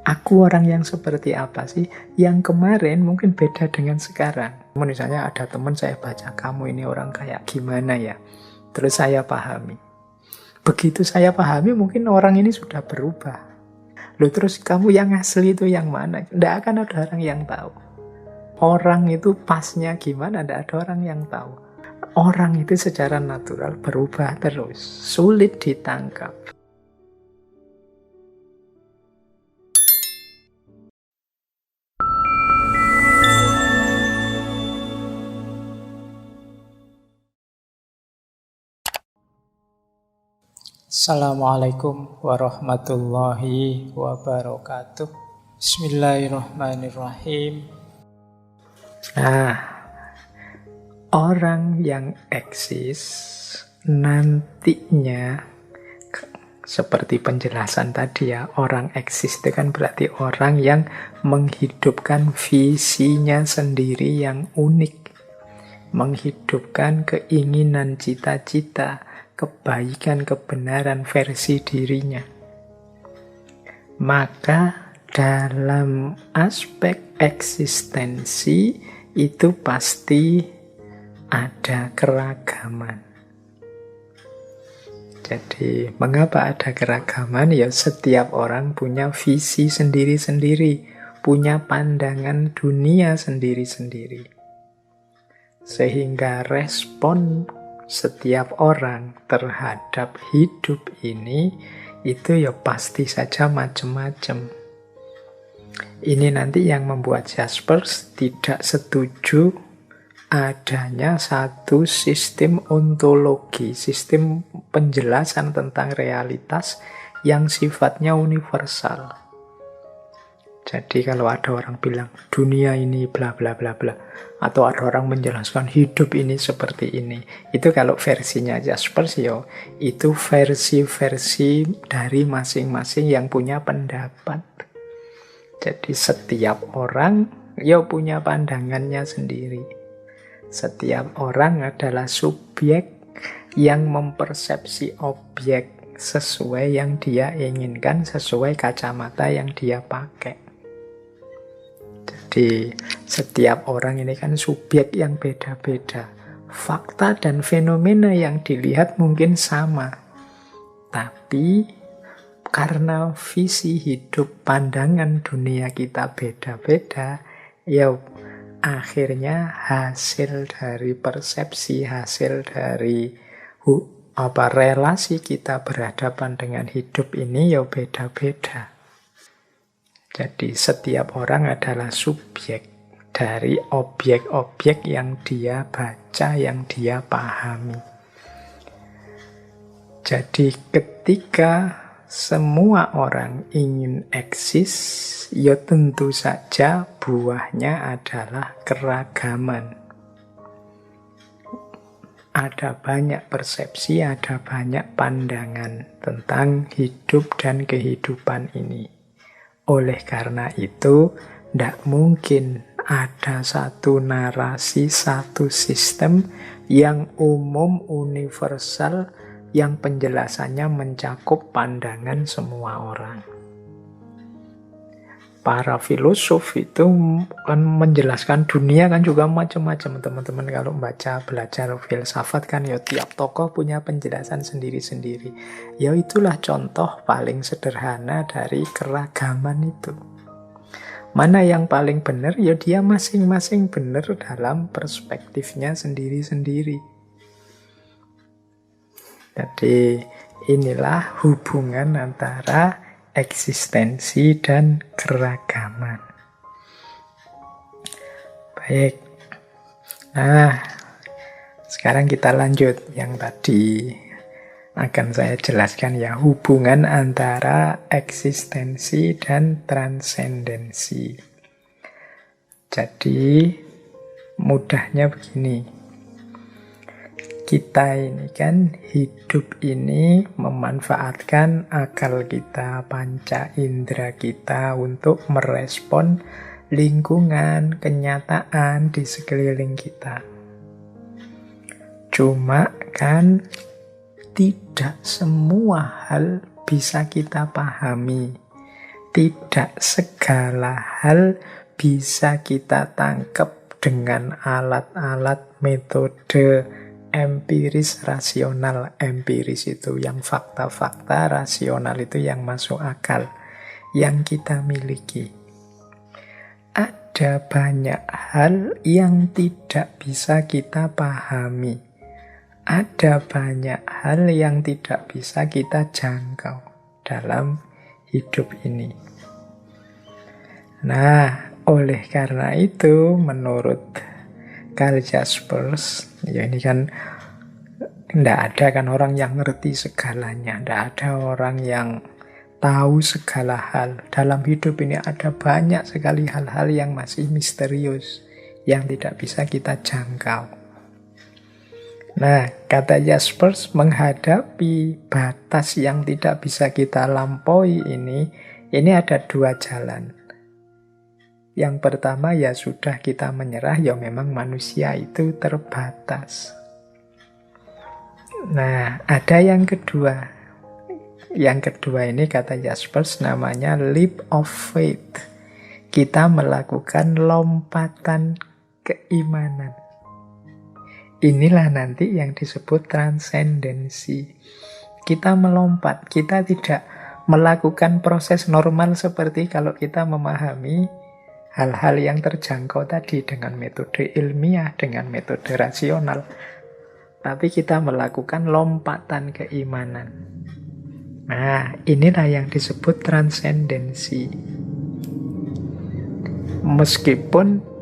Aku orang yang seperti apa sih? Yang kemarin mungkin beda dengan sekarang. Misalnya ada teman saya baca, kamu ini orang kayak gimana ya? Terus saya pahami. Begitu saya pahami, mungkin orang ini sudah berubah. Loh, terus kamu yang asli itu yang mana? Tidak akan ada orang yang tahu. Orang itu pasnya gimana? Tidak ada orang yang tahu. Orang itu secara natural berubah terus. Sulit ditangkap. Assalamualaikum warahmatullahi wabarakatuh. Bismillahirrahmanirrahim. Nah, orang yang eksis nantinya, seperti penjelasan tadi ya, orang eksis itu kan berarti orang yang menghidupkan visinya sendiri yang unik. Menghidupkan keinginan, cita-cita, kebaikan, kebenaran versi dirinya. Maka dalam aspek eksistensi itu pasti ada keragaman. Jadi mengapa ada keragaman? Ya setiap orang punya visi sendiri-sendiri, punya pandangan dunia sendiri-sendiri. Sehingga respon setiap orang terhadap hidup ini itu ya pasti saja macam-macam. Ini nanti yang membuat Jaspers tidak setuju adanya satu sistem ontologi, sistem penjelasan tentang realitas yang sifatnya universal. Jadi kalau ada orang bilang dunia ini bla bla bla bla, atau ada orang menjelaskan hidup ini seperti ini, itu kalau versinya Jaspers ya itu versi-versi dari masing-masing yang punya pendapat. Jadi setiap orang ya punya pandangannya sendiri. Setiap orang adalah subjek yang mempersepsi objek sesuai yang dia inginkan, sesuai kacamata yang dia pakai. Jadi setiap orang ini kan subjek yang beda-beda. Fakta dan fenomena yang dilihat mungkin sama. Tapi karena visi hidup, pandangan dunia kita beda-beda, ya akhirnya hasil dari persepsi, hasil dari relasi kita berhadapan dengan hidup ini ya beda-beda. Jadi setiap orang adalah subjek dari objek-objek yang dia baca, yang dia pahami. Jadi ketika semua orang ingin eksis, ya tentu saja buahnya adalah keragaman. Ada banyak persepsi, ada banyak pandangan tentang hidup dan kehidupan ini. Oleh karena itu, tidak mungkin ada satu narasi, satu sistem yang umum, universal, yang penjelasannya mencakup pandangan semua orang. Para filosof itu kan menjelaskan dunia kan juga macam-macam. Teman-teman kalau belajar filsafat kan ya tiap tokoh punya penjelasan sendiri-sendiri. Ya itulah contoh paling sederhana dari keragaman itu. Mana yang paling benar? Ya dia masing-masing benar dalam perspektifnya sendiri-sendiri. Jadi inilah hubungan antara eksistensi dan keragaman. Baik. Nah, sekarang kita lanjut yang tadi akan saya jelaskan ya, hubungan antara eksistensi dan transendensi. Jadi mudahnya begini. Kita ini kan hidup ini memanfaatkan akal kita, panca indera kita untuk merespon lingkungan, kenyataan di sekeliling kita. Cuma kan tidak semua hal bisa kita pahami. tidak segala hal bisa kita tangkap dengan alat-alat metode empiris, rasional. Empiris itu yang fakta-fakta, rasional itu yang masuk akal, yang kita miliki. Ada banyak hal yang tidak bisa kita pahami. Ada banyak hal yang tidak bisa kita jangkau dalam hidup ini. Nah, oleh karena itu, menurut Karl Jaspers, ya ini kan tidak ada kan orang yang ngerti segalanya, tidak ada orang yang tahu segala hal. Dalam hidup ini ada banyak sekali hal-hal yang masih misterius, yang tidak bisa kita jangkau. Nah, kata Jaspers, menghadapi batas yang tidak bisa kita lampaui ini ada dua jalan. Yang pertama ya sudah kita menyerah, ya memang manusia itu terbatas. Nah, ada yang kedua. Yang kedua ini kata Jaspers namanya leap of faith. Kita melakukan lompatan keimanan. Inilah nanti yang disebut transendensi. Kita melompat, kita tidak melakukan proses normal seperti kalau kita memahami hal-hal yang terjangkau tadi dengan metode ilmiah, dengan metode rasional. Tapi kita melakukan lompatan keimanan. Nah, inilah yang disebut transendensi. Meskipun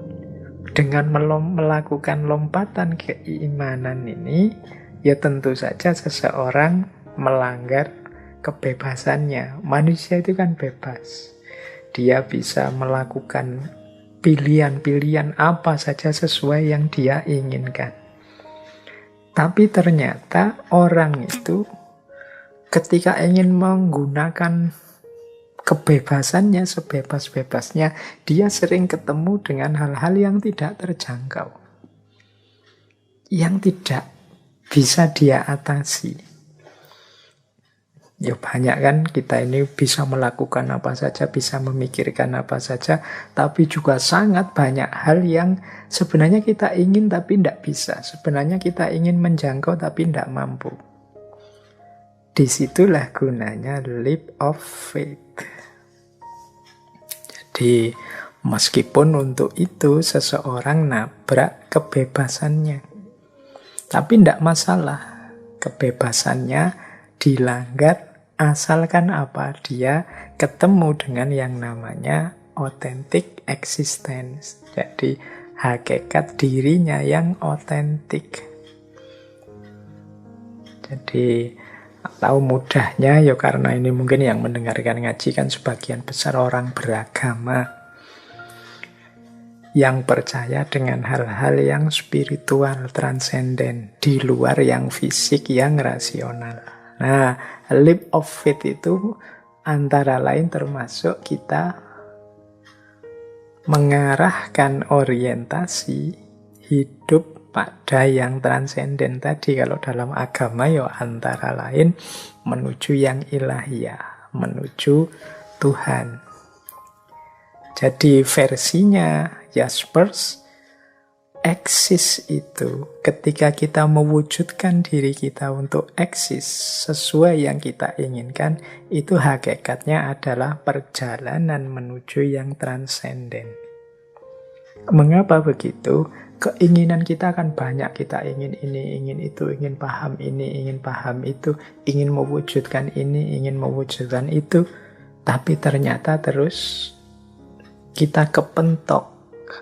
dengan melakukan lompatan keimanan ini, ya tentu saja seseorang melanggar kebebasannya. Manusia itu kan bebas. Dia bisa melakukan pilihan-pilihan apa saja sesuai yang dia inginkan. Tapi ternyata orang itu ketika ingin menggunakan kebebasannya sebebas-bebasnya, dia sering ketemu dengan hal-hal yang tidak terjangkau, yang tidak bisa dia atasi. Ya banyak kan kita ini bisa melakukan apa saja, bisa memikirkan apa saja, tapi juga sangat banyak hal yang sebenarnya kita ingin tapi tidak bisa. Sebenarnya kita ingin menjangkau tapi tidak mampu. Disitulah gunanya leap of faith. Jadi meskipun untuk itu seseorang nabrak kebebasannya, tapi tidak masalah. Kebebasannya dilanggar asalkan apa? Dia ketemu dengan yang namanya authentic existence. Jadi hakikat dirinya yang otentik. Jadi atau mudahnya ya karena ini mungkin yang mendengarkan ngaji kan sebagian besar orang beragama yang percaya dengan hal-hal yang spiritual, transenden, di luar yang fisik, yang rasional. Nah, leap of faith itu antara lain termasuk kita mengarahkan orientasi hidup pada yang transenden tadi. Kalau dalam agama ya antara lain menuju yang ilahiyah, menuju Tuhan. Jadi versinya Jaspers, eksis itu ketika kita mewujudkan diri kita untuk eksis sesuai yang kita inginkan, itu hakikatnya adalah perjalanan menuju yang transenden. Mengapa begitu? Keinginan kita kan banyak, kita ingin ini, ingin itu, ingin paham ini, ingin paham itu, ingin mewujudkan ini, ingin mewujudkan itu, tapi ternyata terus kita kepentok.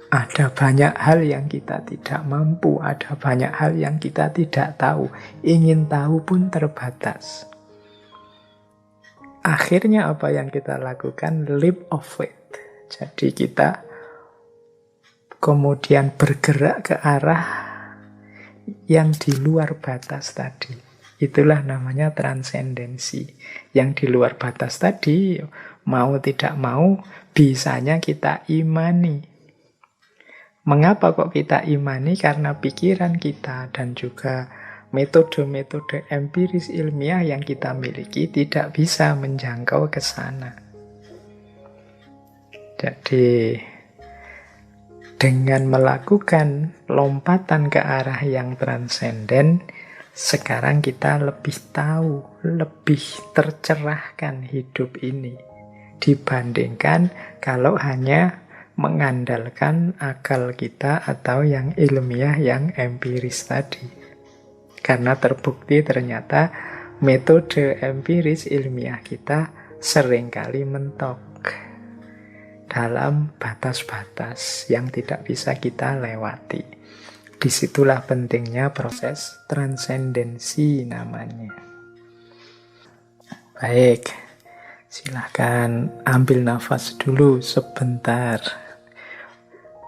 Ada banyak hal yang kita tidak mampu, ada banyak hal yang kita tidak tahu. Ingin tahu pun terbatas. Akhirnya apa yang kita lakukan? Leap of faith. Jadi kita kemudian bergerak ke arah yang di luar batas tadi. Itulah namanya transendensi. Yang di luar batas tadi, mau tidak mau, bisanya kita imani. Mengapa kok kita imani? Karena pikiran kita dan juga metode-metode empiris ilmiah yang kita miliki tidak bisa menjangkau ke sana. Jadi dengan melakukan lompatan ke arah yang transenden, sekarang kita lebih tahu, lebih tercerahkan hidup ini dibandingkan kalau hanya mengandalkan akal kita atau yang ilmiah, yang empiris tadi. Karena terbukti ternyata metode empiris ilmiah kita seringkali mentok dalam batas-batas yang tidak bisa kita lewati. Disitulah pentingnya proses transendensi namanya. Baik, silahkan ambil nafas dulu sebentar.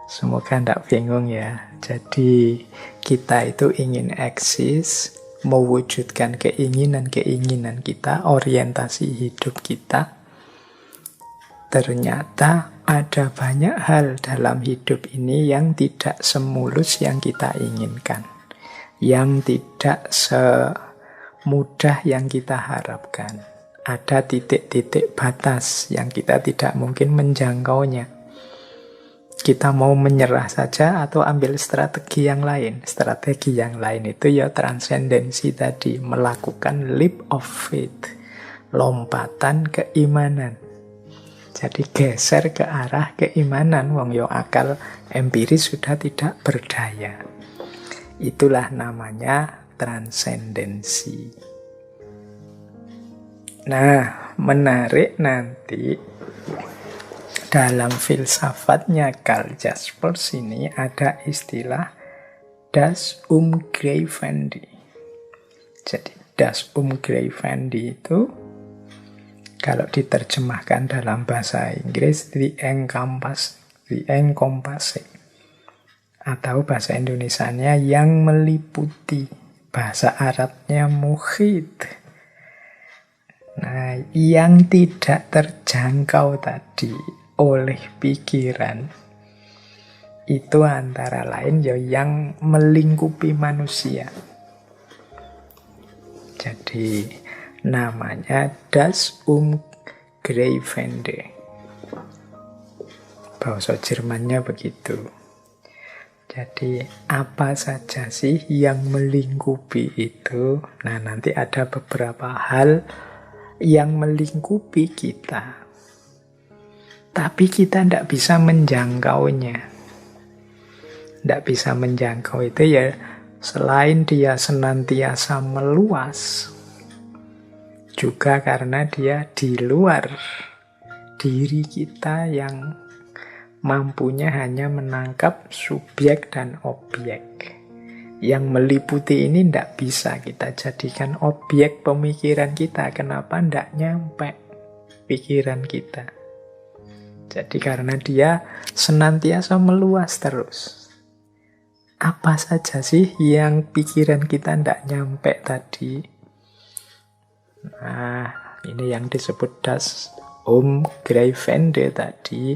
Semoga tidak bingung ya. Jadi kita itu ingin eksis, mewujudkan keinginan-keinginan kita, orientasi hidup kita. Ternyata ada banyak hal dalam hidup ini yang tidak semulus yang kita inginkan, yang tidak semudah yang kita harapkan. Ada titik-titik batas yang kita tidak mungkin menjangkaunya. Kita mau menyerah saja atau ambil strategi yang lain. Strategi yang lain itu ya transendensi tadi, melakukan leap of faith, lompatan keimanan. Jadi geser ke arah keimanan, wong yo akal empiris sudah tidak berdaya. Itulah namanya transendensi. Nah, menarik nanti dalam filsafatnya Karl Jaspers ini ada istilah das Umgreifende. Jadi das Umgreifende itu kalau diterjemahkan dalam bahasa Inggris, the encompassing. Atau bahasa Indonesianya yang meliputi. Bahasa Arabnya muhit. Nah, yang tidak terjangkau tadi oleh pikiran, itu antara lain ya yang melingkupi manusia. Jadi namanya das Umgreifende. Bahasa Jermannya begitu. Jadi apa saja sih yang melingkupi itu? Nah, nanti ada beberapa hal yang melingkupi kita. Tapi kita tidak bisa menjangkaunya. Tidak bisa menjangkau itu ya selain dia senantiasa meluas, juga karena dia di luar diri kita yang mampunya hanya menangkap subjek dan objek. Yang meliputi ini tidak bisa kita jadikan objek pemikiran kita. Kenapa tidak nyampe pikiran kita? Jadi karena dia senantiasa meluas terus. Apa saja sih yang pikiran kita tidak nyampe tadi? Nah, ini yang disebut das Umgreifende tadi,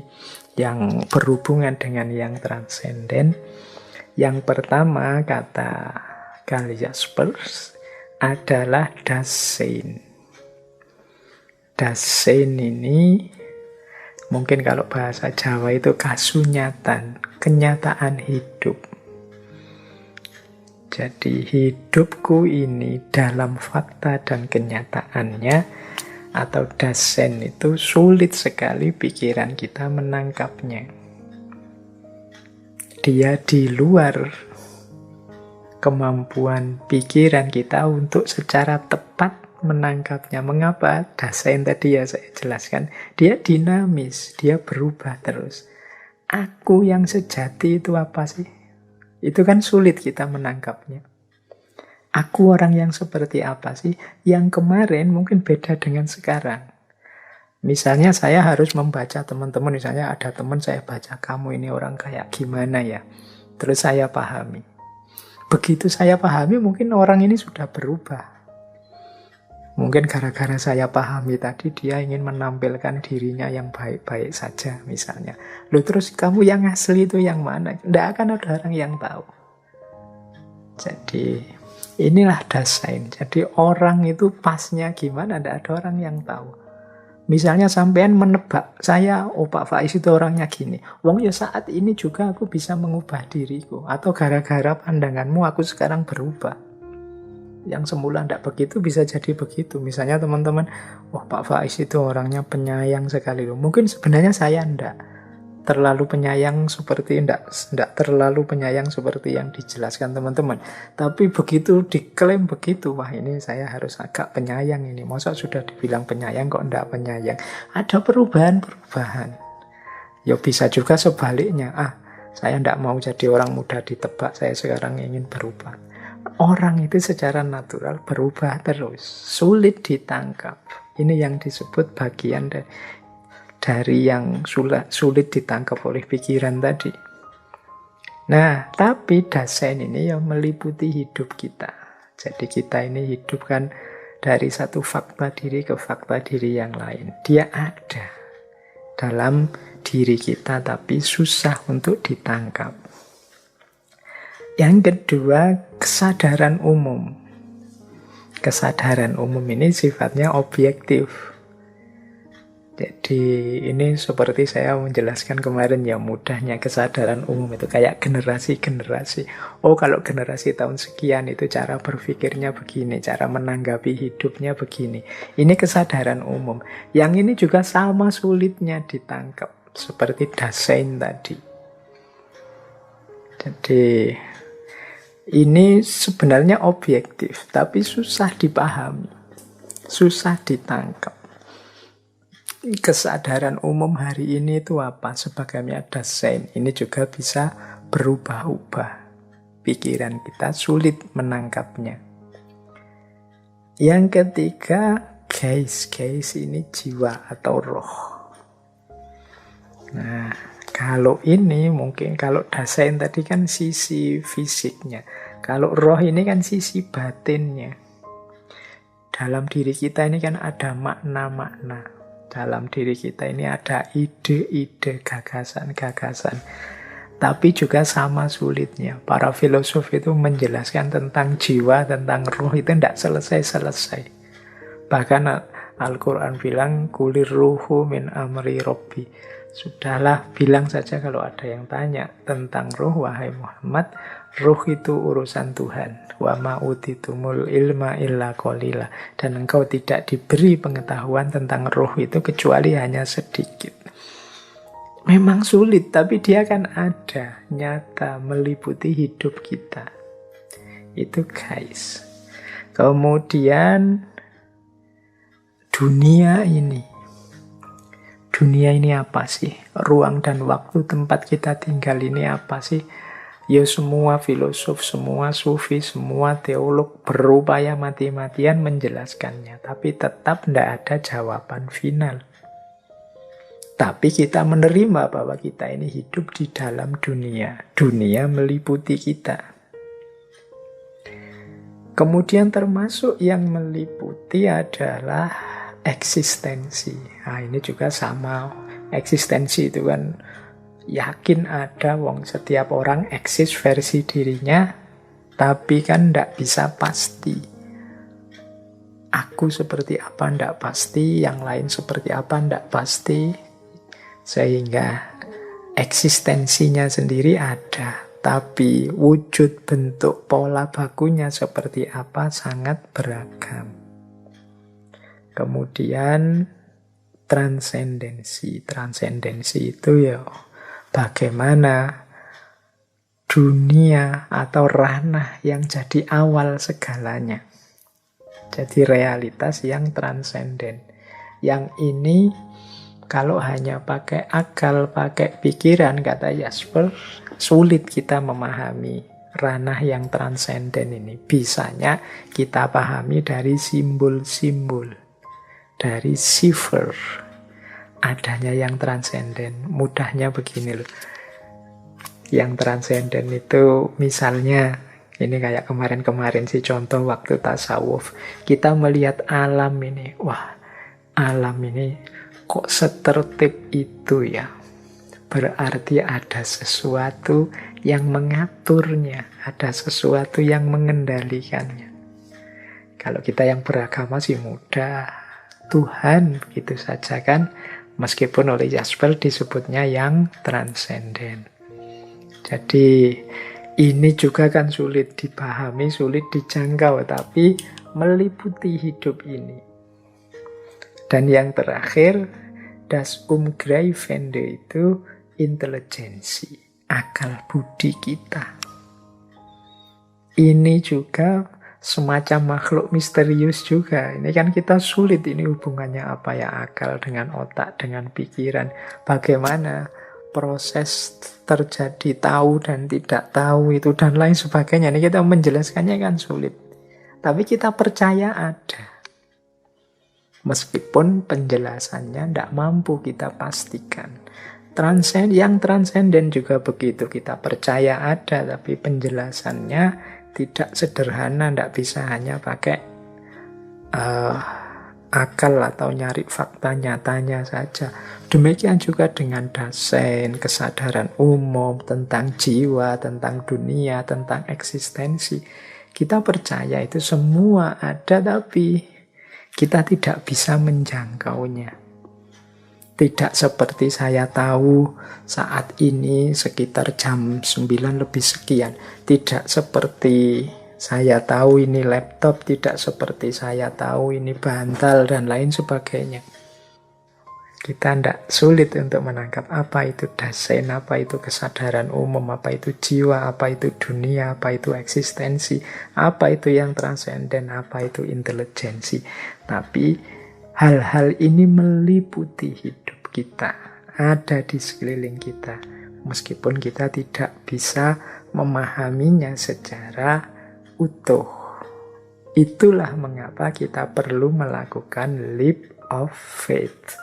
yang berhubungan dengan yang transenden. Yang pertama kata Karl Jaspers adalah das Sein. Das Sein ini mungkin kalau bahasa Jawa itu kasunyatan, kenyataan hidup. Jadi hidupku ini dalam fakta dan kenyataannya, atau das Sein itu sulit sekali pikiran kita menangkapnya. Dia di luar kemampuan pikiran kita untuk secara tepat menangkapnya. Mengapa? Das Sein tadi ya saya jelaskan. Dia dinamis, dia berubah terus. Aku yang sejati itu apa sih? Itu kan sulit kita menangkapnya. Aku orang yang seperti apa sih? Yang kemarin mungkin beda dengan sekarang. Misalnya saya harus membaca teman-teman, misalnya ada teman saya baca, kamu ini orang kayak gimana ya? Terus saya pahami. Begitu saya pahami, mungkin orang ini sudah berubah. Mungkin gara-gara saya pahami tadi, dia ingin menampilkan dirinya yang baik-baik saja misalnya. Loh, terus kamu yang asli itu yang mana? Tidak akan ada orang yang tahu. Jadi inilah das Sein. Jadi orang itu pasnya gimana, tidak ada orang yang tahu. Misalnya sampean menebak saya, oh Pak Faiz itu orangnya gini. Wong ya saat ini juga aku bisa mengubah diriku. Atau gara-gara pandanganmu aku sekarang berubah. Yang semula tidak begitu bisa jadi begitu. Misalnya teman-teman, wah Pak Faiz itu orangnya penyayang sekali loh. Mungkin sebenarnya saya tidak terlalu penyayang seperti tidak terlalu penyayang seperti yang dijelaskan teman-teman. Tapi begitu diklaim begitu, wah ini saya harus agak penyayang ini. Masa sudah dibilang penyayang kok tidak penyayang? Ada perubahan-perubahan. Ya bisa juga sebaliknya. Saya tidak mau jadi orang mudah ditebak, saya sekarang ingin berubah. Orang itu secara natural berubah terus, sulit ditangkap. Ini yang disebut bagian dari yang sulit ditangkap oleh pikiran tadi. Nah, tapi Dasein ini yang meliputi hidup kita. Jadi kita ini hidup kan dari satu fakta diri ke fakta diri yang lain. Dia ada dalam diri kita, tapi susah untuk ditangkap. Yang kedua, kesadaran umum. Kesadaran umum ini sifatnya objektif. Jadi ini seperti saya menjelaskan kemarin ya, mudahnya kesadaran umum itu kayak generasi-generasi. Oh kalau generasi tahun sekian itu cara berpikirnya begini, cara menanggapi hidupnya begini. Ini kesadaran umum. Yang ini juga sama sulitnya ditangkap. Seperti Dasein tadi. Jadi ini sebenarnya objektif, tapi susah dipahami. Susah ditangkap. Kesadaran umum hari ini itu apa? Sebagaimana Dasein, ini juga bisa berubah-ubah. Pikiran kita sulit menangkapnya. Yang ketiga, geis ini jiwa atau roh. Nah, kalau ini mungkin, kalau Dasein tadi kan sisi fisiknya. Kalau roh ini kan sisi batinnya. Dalam diri kita ini kan ada makna-makna. Dalam diri kita ini ada ide-ide, gagasan-gagasan. Tapi juga sama sulitnya. Para filosof itu menjelaskan tentang jiwa, tentang roh itu tidak selesai-selesai. Bahkan Al-Quran bilang, kulir ruhu min amri robbi. Sudahlah, bilang saja kalau ada yang tanya tentang roh, wahai Muhammad, roh itu urusan Tuhan. Wa ma'utitumul ilma illa qalila. Dan engkau tidak diberi pengetahuan tentang roh itu kecuali hanya sedikit. Memang sulit, tapi dia kan ada, nyata, meliputi hidup kita. Itu guys. Kemudian dunia ini. Dunia ini apa sih? Ruang dan waktu tempat kita tinggal ini apa sih? Ya semua filosof, semua sufi, semua teolog berupaya mati-matian menjelaskannya. Tapi tetap tidak ada jawaban final. Tapi kita menerima bahwa kita ini hidup di dalam dunia. Dunia meliputi kita. Kemudian termasuk yang meliputi adalah eksistensi. Nah ini juga sama. Eksistensi itu kan yakin ada, wong setiap orang eksis versi dirinya, tapi kan tidak bisa pasti. Aku seperti apa tidak pasti, yang lain seperti apa tidak pasti. Sehingga eksistensinya sendiri ada, tapi wujud, bentuk, pola bakunya seperti apa sangat beragam. Kemudian transendensi. Transendensi itu ya bagaimana dunia atau ranah yang jadi awal segalanya. Jadi realitas yang transenden. Yang ini kalau hanya pakai akal, pakai pikiran, kata Jasper, sulit kita memahami ranah yang transenden ini. Bisanya kita pahami dari simbol-simbol, dari sifar. Adanya yang transenden. Mudahnya begini loh. Yang transenden itu misalnya, ini kayak kemarin-kemarin sih contoh waktu tasawuf. Kita melihat alam ini. Wah, alam ini kok setertib itu ya. Berarti ada sesuatu yang mengaturnya. Ada sesuatu yang mengendalikannya. Kalau kita yang beragama sih mudah. Tuhan, begitu saja kan. Meskipun oleh Jasper disebutnya yang transenden. Jadi ini juga kan sulit dipahami, sulit dijangkau, tapi meliputi hidup ini. Dan yang terakhir, das Umgreifende itu intelijensi, akal budi kita. Ini juga semacam makhluk misterius juga. Ini kan kita sulit, ini hubungannya apa ya akal dengan otak, dengan pikiran. Bagaimana proses terjadi tahu dan tidak tahu itu dan lain sebagainya. Ini kita menjelaskannya kan sulit. Tapi kita percaya ada. Meskipun penjelasannya tidak mampu kita pastikan. Yang transenden juga begitu. Kita percaya ada, tapi penjelasannya tidak sederhana, tidak bisa hanya pakai akal atau nyari fakta nyatanya saja. Demikian juga dengan Dasein, kesadaran umum tentang jiwa, tentang dunia, tentang eksistensi. Kita percaya itu semua ada, tapi kita tidak bisa menjangkaunya. Tidak seperti saya tahu saat ini sekitar jam 9 lebih sekian. Tidak seperti saya tahu ini laptop, tidak seperti saya tahu ini bantal, dan lain sebagainya. Kita tidak sulit untuk menangkap apa itu Dasein, apa itu kesadaran umum, apa itu jiwa, apa itu dunia, apa itu eksistensi, apa itu yang transenden, apa itu intelijensi. Tapi hal-hal ini meliputi hidup kita, ada di sekeliling kita, meskipun kita tidak bisa memahaminya secara utuh. Itulah mengapa kita perlu melakukan leap of faith.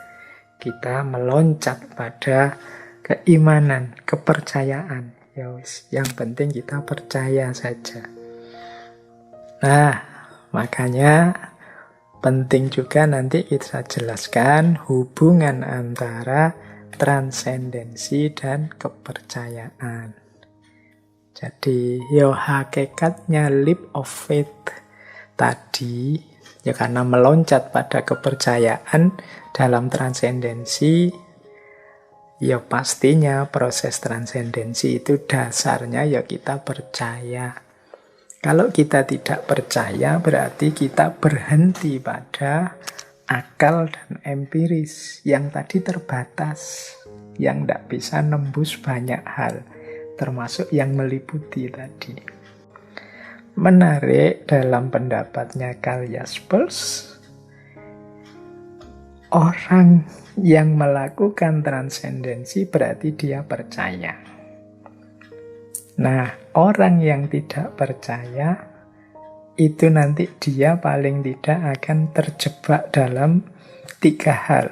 Kita meloncat pada keimanan, kepercayaan. Yang penting kita percaya saja. Nah, makanya penting juga nanti kita jelaskan hubungan antara transendensi dan kepercayaan. Jadi, hakikatnya leap of faith tadi, ya karena meloncat pada kepercayaan dalam transendensi, ya pastinya proses transendensi itu dasarnya ya kita percaya. Kalau kita tidak percaya, berarti kita berhenti pada akal dan empiris yang tadi terbatas, yang tidak bisa nembus banyak hal, termasuk yang meliputi tadi. Menarik dalam pendapatnya Karl Jaspers, orang yang melakukan transendensi berarti dia percaya. Nah, orang yang tidak percaya itu nanti dia paling tidak akan terjebak dalam 3 hal.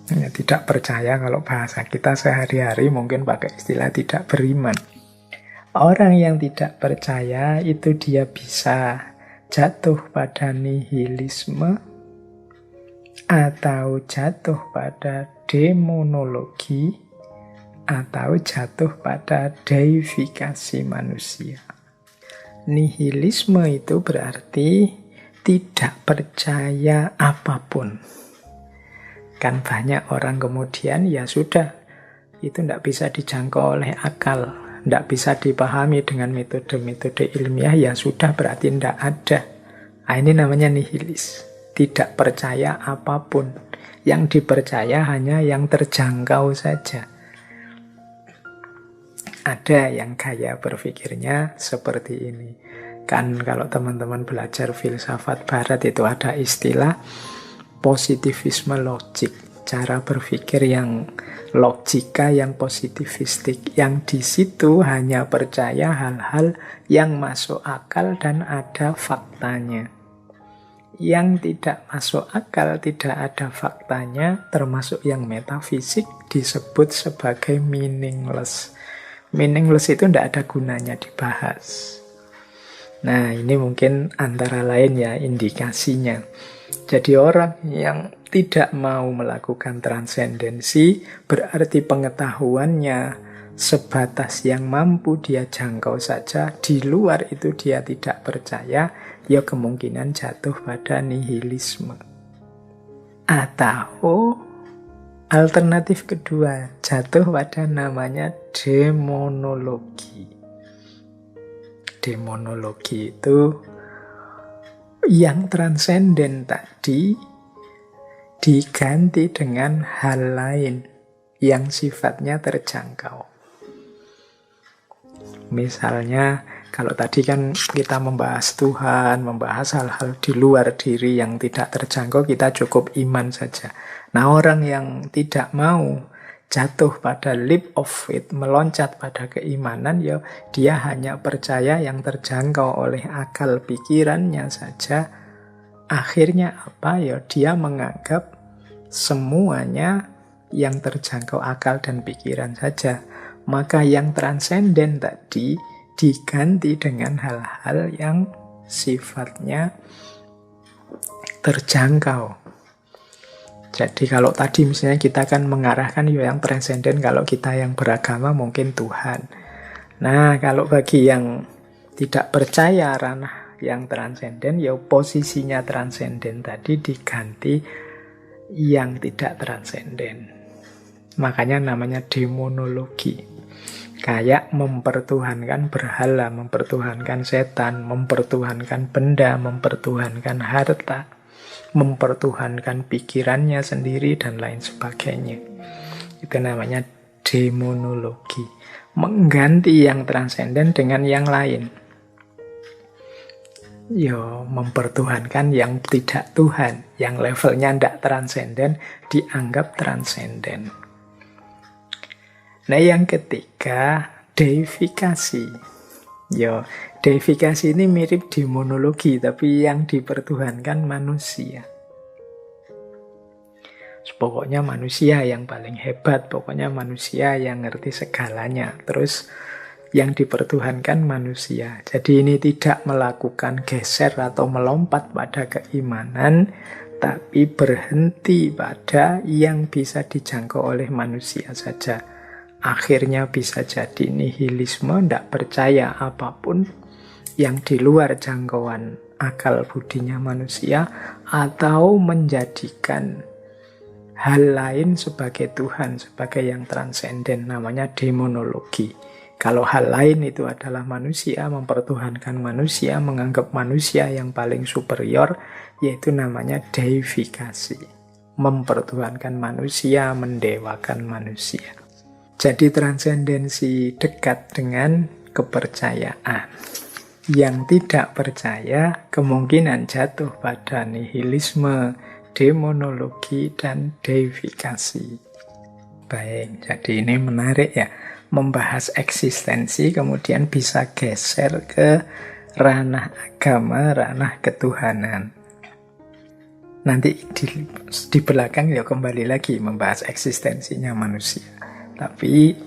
Ya, tidak percaya kalau bahasa kita sehari-hari mungkin pakai istilah tidak beriman. Orang yang tidak percaya itu dia bisa jatuh pada nihilisme atau jatuh pada demonologi atau jatuh pada deifikasi manusia. Nihilisme itu berarti tidak percaya apapun. Kan banyak orang kemudian ya sudah, itu tidak bisa dijangkau oleh akal, tidak bisa dipahami dengan metode-metode ilmiah, ya sudah berarti tidak ada. Nah, ini namanya nihilis, tidak percaya apapun. Yang dipercaya hanya yang terjangkau saja. Ada yang gaya berpikirnya seperti ini. Kan kalau teman-teman belajar filsafat barat itu ada istilah positivisme logik. Cara berpikir yang logika, yang positivistik. Yang di situ hanya percaya hal-hal yang masuk akal dan ada faktanya. Yang tidak masuk akal, tidak ada faktanya, termasuk yang metafisik, disebut sebagai meaningless. Meaningless itu tidak ada gunanya dibahas. Nah, ini mungkin antara lain ya indikasinya. Jadi orang yang tidak mau melakukan transendensi berarti pengetahuannya sebatas yang mampu dia jangkau saja. Di luar itu dia tidak percaya. ya kemungkinan jatuh pada nihilisme. Atau alternatif kedua, jatuh pada namanya demonologi. Demonologi itu yang transenden tadi diganti dengan hal lain yang sifatnya terjangkau. Misalnya, kalau tadi kan kita membahas Tuhan, membahas hal-hal di luar diri yang tidak terjangkau, kita cukup iman saja. Nah, orang yang tidak mau jatuh pada leap of faith, meloncat pada keimanan, ya dia hanya percaya yang terjangkau oleh akal pikirannya saja. Akhirnya apa? Ya dia menganggap semuanya yang terjangkau akal dan pikiran saja. Maka yang transenden tadi diganti dengan hal-hal yang sifatnya terjangkau. Jadi kalau tadi misalnya kita kan mengarahkan yang transenden, kalau kita yang beragama mungkin Tuhan. Nah, kalau bagi yang tidak percaya ranah yang transenden, ya posisinya transenden tadi diganti yang tidak transenden. Makanya namanya demonologi. Kayak mempertuhankan berhala, mempertuhankan setan, mempertuhankan benda, mempertuhankan harta, mempertuhankan pikirannya sendiri, dan lain sebagainya. Itu namanya demonologi. Mengganti yang transenden dengan yang lain. Yo, mempertuhankan yang tidak Tuhan, yang levelnya tidak transenden, dianggap transenden. Nah, yang ketiga, deifikasi. Yo, deifikasi ini mirip demonologi, tapi yang dipertuhankan manusia. Pokoknya manusia yang paling hebat, pokoknya manusia yang ngerti segalanya. Terus yang dipertuhankan manusia. Jadi ini tidak melakukan geser atau melompat pada keimanan, tapi berhenti pada yang bisa dijangkau oleh manusia saja. Akhirnya bisa jadi nihilisme, tidak percaya apapun yang di luar jangkauan akal budinya manusia, atau menjadikan hal lain sebagai Tuhan, sebagai yang transenden, namanya demonologi. Kalau hal lain itu adalah manusia, mempertuhankan manusia, menganggap manusia yang paling superior, yaitu namanya deifikasi. Mempertuhankan manusia, mendewakan manusia. Jadi transendensi dekat dengan kepercayaan. Yang tidak percaya kemungkinan jatuh pada nihilisme, demonologi, dan deifikasi. Baik, jadi ini menarik ya. Membahas eksistensi, kemudian bisa geser ke ranah agama, ranah ketuhanan. Nanti di belakang ya kembali lagi membahas eksistensinya manusia. Tapi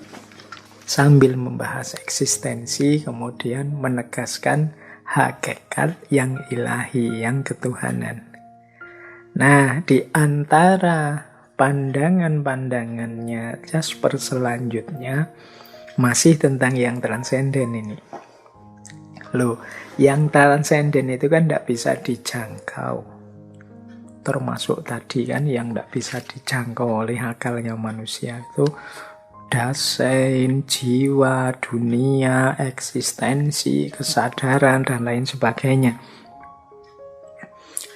sambil membahas eksistensi, kemudian menegaskan hakikat yang ilahi, yang ketuhanan. Nah, di antara pandangan-pandangannya Jasper selanjutnya masih tentang yang transenden ini. Loh, yang transenden itu kan tidak bisa dijangkau. Termasuk tadi kan yang tidak bisa dijangkau oleh akalnya manusia itu dasein, jiwa, dunia, eksistensi, kesadaran, dan lain sebagainya.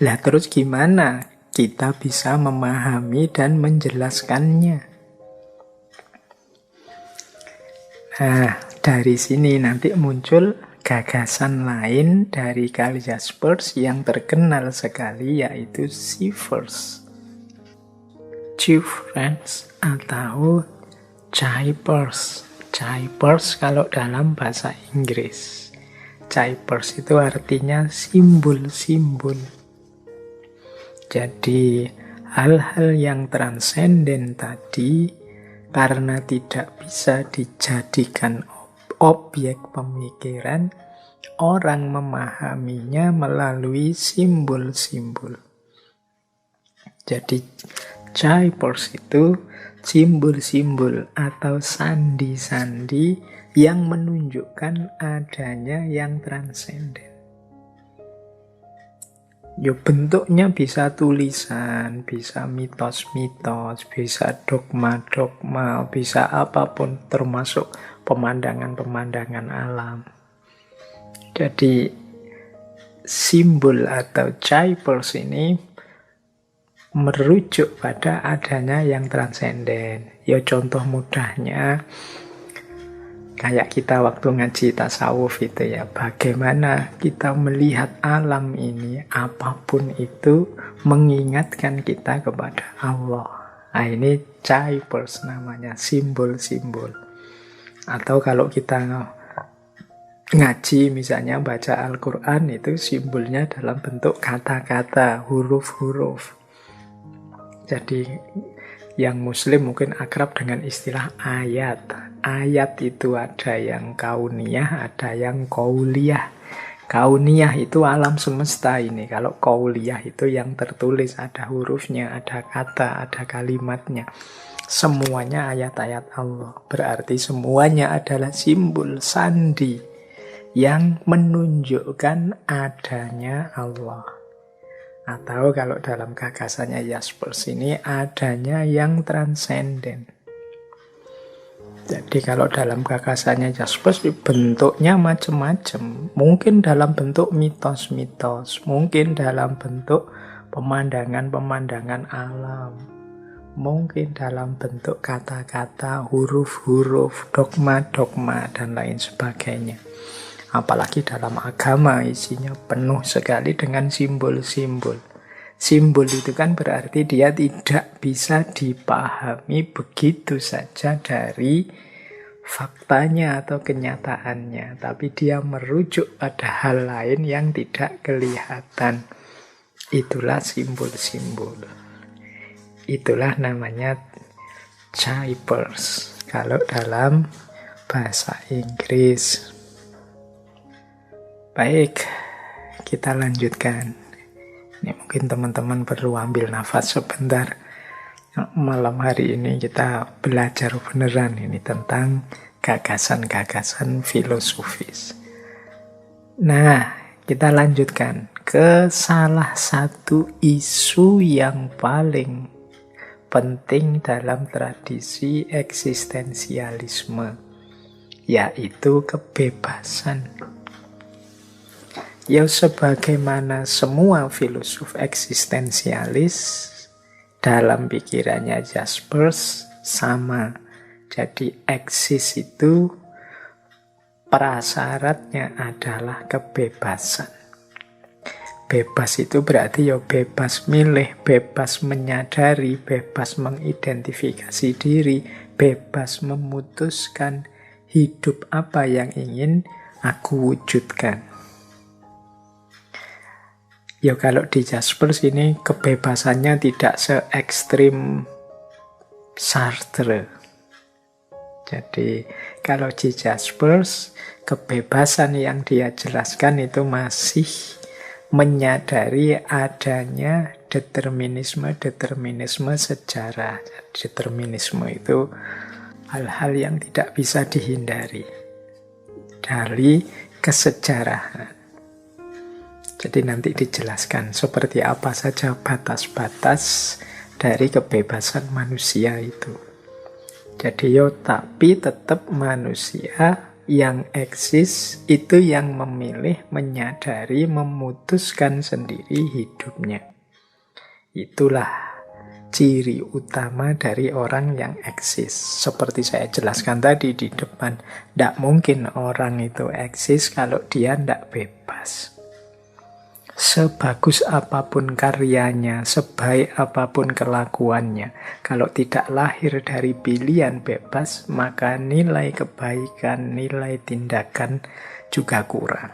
Lah terus gimana kita bisa memahami dan menjelaskannya? Nah, dari sini nanti muncul gagasan lain dari Karl Jaspers yang terkenal sekali, yaitu Sievers, Friends, atau Jaspers. Jaspers kalau dalam bahasa Inggris. Jaspers itu artinya simbol-simbol. Jadi hal-hal yang transenden tadi karena tidak bisa dijadikan objek pemikiran, orang memahaminya melalui simbol-simbol. Jadi Jaspers itu simbol-simbol atau sandi-sandi yang menunjukkan adanya yang transenden. Ya bentuknya bisa tulisan, bisa mitos-mitos, bisa dogma-dogma, bisa apapun termasuk pemandangan-pemandangan alam. Jadi simbol atau Jaipers ini merujuk pada adanya yang transenden. Ya contoh mudahnya kayak kita waktu ngaji tasawuf itu ya, bagaimana kita melihat alam ini, apapun itu, mengingatkan kita kepada Allah. Nah ini Jaipers namanya, simbol-simbol. Atau kalau kita ngaji misalnya baca Al-Quran, itu simbolnya dalam bentuk kata-kata, huruf-huruf. Jadi yang muslim mungkin akrab dengan istilah ayat. Ayat itu ada yang kauniyah, ada yang qauliyah. Kauniyah itu alam semesta ini. Kalau qauliyah itu yang tertulis, ada hurufnya, ada kata, ada kalimatnya. Semuanya ayat-ayat Allah. Berarti semuanya adalah simbol sandi yang menunjukkan adanya Allah. Atau kalau dalam gagasannya Jaspers ini adanya yang transenden. Jadi kalau dalam gagasannya Jaspers bentuknya macam-macam. Mungkin dalam bentuk mitos-mitos, mungkin dalam bentuk pemandangan-pemandangan alam, mungkin dalam bentuk kata-kata, huruf-huruf, dogma-dogma, dan lain sebagainya. Apalagi dalam agama isinya penuh sekali dengan simbol-simbol. Simbol itu kan berarti dia tidak bisa dipahami begitu saja dari faktanya atau kenyataannya. Tapi dia merujuk pada hal lain yang tidak kelihatan. Itulah simbol-simbol. Itulah namanya Jaipers kalau dalam bahasa Inggris. Baik, kita lanjutkan. Ini mungkin teman-teman perlu ambil nafas sebentar. Malam hari ini kita belajar beneran ini tentang gagasan-gagasan filosofis. Nah, kita lanjutkan ke salah satu isu yang paling penting dalam tradisi eksistensialisme, yaitu kebebasan. Ya sebagaimana semua filosof eksistensialis dalam pikirannya Jaspers sama. Jadi eksis itu prasyaratnya adalah kebebasan. Bebas itu berarti ya bebas milih, bebas menyadari, bebas mengidentifikasi diri, bebas memutuskan hidup apa yang ingin aku wujudkan. Ya kalau di Jaspers ini kebebasannya tidak se-ekstrim Sartre. Jadi kalau di Jaspers kebebasan yang dia jelaskan itu masih menyadari adanya determinisme sejarah. Determinisme itu hal-hal yang tidak bisa dihindari dari kesejarahan. Jadi nanti dijelaskan seperti apa saja batas-batas dari kebebasan manusia itu. Jadi tapi tetap manusia yang eksis itu yang memilih, menyadari, memutuskan sendiri hidupnya. Itulah ciri utama dari orang yang eksis. Seperti saya jelaskan tadi di depan, tidak mungkin orang itu eksis kalau dia tidak bebas. Sebagus apapun karyanya, sebaik apapun kelakuannya, kalau tidak lahir dari pilihan bebas, maka nilai kebaikan, nilai tindakan juga kurang.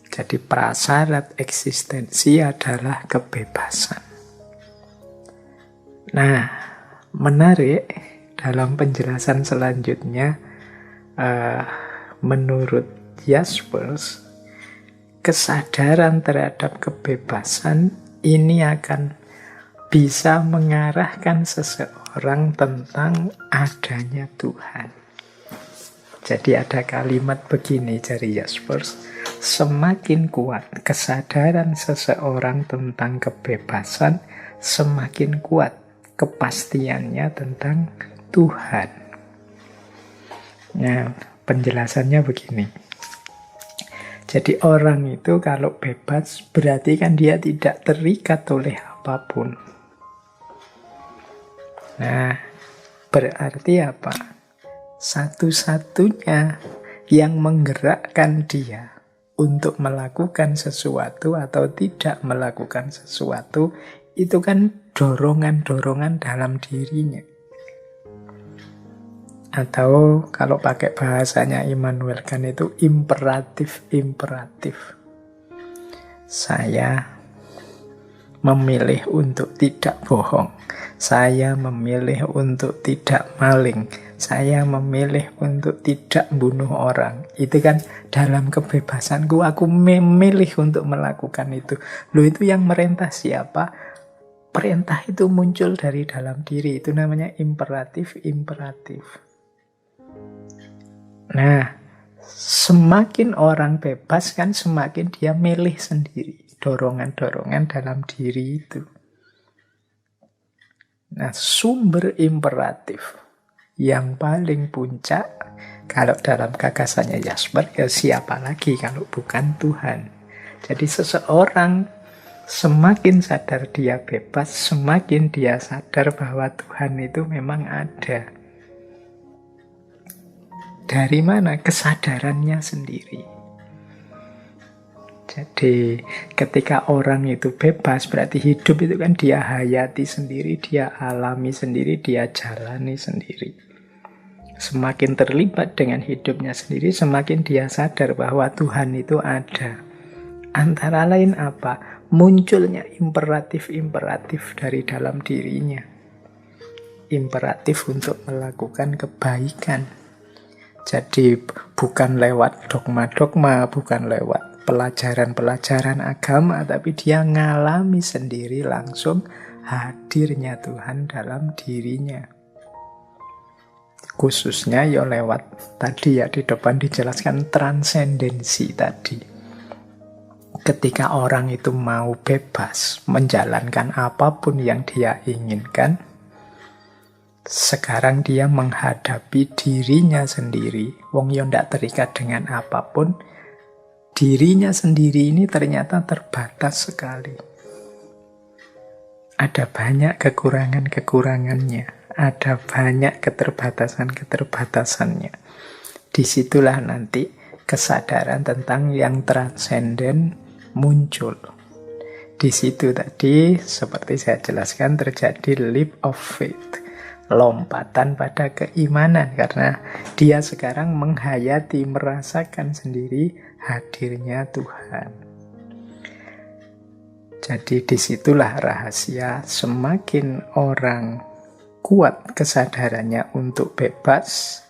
Jadi prasyarat eksistensi adalah kebebasan. Nah, menarik dalam penjelasan selanjutnya, menurut Jaspers, kesadaran terhadap kebebasan ini akan bisa mengarahkan seseorang tentang adanya Tuhan. Jadi ada kalimat begini dari Jaspers, semakin kuat kesadaran seseorang tentang kebebasan, semakin kuat kepastiannya tentang Tuhan. Nah, penjelasannya begini. Jadi orang itu kalau bebas berarti kan dia tidak terikat oleh apapun. Nah, berarti apa? Satu-satunya yang menggerakkan dia untuk melakukan sesuatu atau tidak melakukan sesuatu itu kan dorongan-dorongan dalam dirinya. Atau kalau pakai bahasanya Immanuel Kant itu imperatif-imperatif. Saya memilih untuk tidak bohong. Saya memilih untuk tidak maling. Saya memilih untuk tidak bunuh orang. Itu kan dalam kebebasanku, aku memilih untuk melakukan itu. Loh, itu yang merintah siapa? Perintah itu muncul dari dalam diri. Itu namanya imperatif-imperatif. Nah, semakin orang bebas kan semakin dia milih sendiri. Dorongan-dorongan dalam diri itu. Nah, sumber imperatif yang paling puncak, kalau dalam gagasannya Jaspers, ya siapa lagi kalau bukan Tuhan. Jadi seseorang semakin sadar dia bebas, semakin dia sadar bahwa Tuhan itu memang ada. Dari mana? Kesadarannya sendiri. Jadi ketika orang itu bebas, berarti hidup itu kan dia hayati sendiri, dia alami sendiri, dia jalani sendiri. Semakin terlibat dengan hidupnya sendiri, semakin dia sadar bahwa Tuhan itu ada. Antara lain apa? Munculnya imperatif-imperatif dari dalam dirinya. Imperatif untuk melakukan kebaikan. Jadi bukan lewat dogma-dogma, bukan lewat pelajaran-pelajaran agama, tapi dia ngalami sendiri langsung hadirnya Tuhan dalam dirinya. Khususnya ya lewat tadi ya di depan dijelaskan transendensi tadi. Ketika orang itu mau bebas menjalankan apapun yang dia inginkan, sekarang dia menghadapi dirinya sendiri. Wong yo ndak terikat dengan apapun. Dirinya sendiri ini ternyata terbatas sekali. Ada banyak kekurangan-kekurangannya. Ada banyak keterbatasan-keterbatasannya. Disitulah nanti kesadaran tentang yang transenden muncul. Di situ tadi, seperti saya jelaskan, terjadi leap of faith. Lompatan pada keimanan, karena dia sekarang menghayati, merasakan sendiri hadirnya Tuhan. Jadi disitulah rahasia, semakin orang kuat kesadarannya untuk bebas,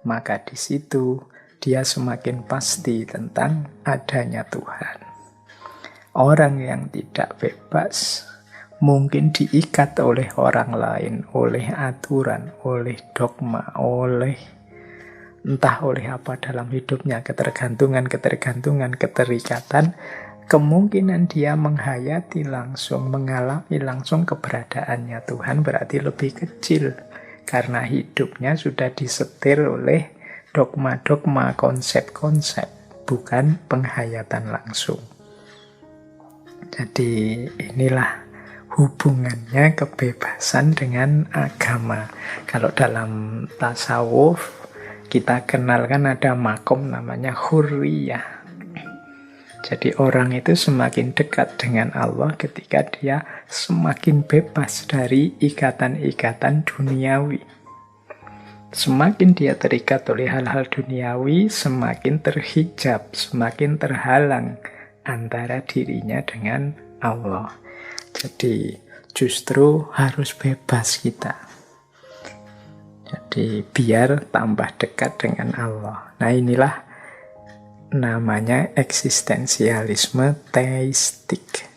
maka di situ dia semakin pasti tentang adanya Tuhan. Orang yang tidak bebas mungkin diikat oleh orang lain, oleh aturan, oleh dogma, entah oleh apa dalam hidupnya, ketergantungan, keterikatan, kemungkinan dia menghayati langsung, mengalami langsung keberadaannya Tuhan berarti lebih kecil, karena hidupnya sudah disetir oleh dogma-dogma, konsep-konsep, bukan penghayatan langsung. Jadi inilah hubungannya kebebasan dengan agama. Kalau dalam tasawuf kita kenalkan ada makom namanya hurriyah. Jadi orang itu semakin dekat dengan Allah ketika dia semakin bebas dari ikatan-ikatan duniawi. Semakin dia terikat oleh hal-hal duniawi, semakin terhijab, semakin terhalang antara dirinya dengan Allah. Jadi justru harus bebas kita. Jadi biar tambah dekat dengan Allah. Nah inilah namanya eksistensialisme teistik.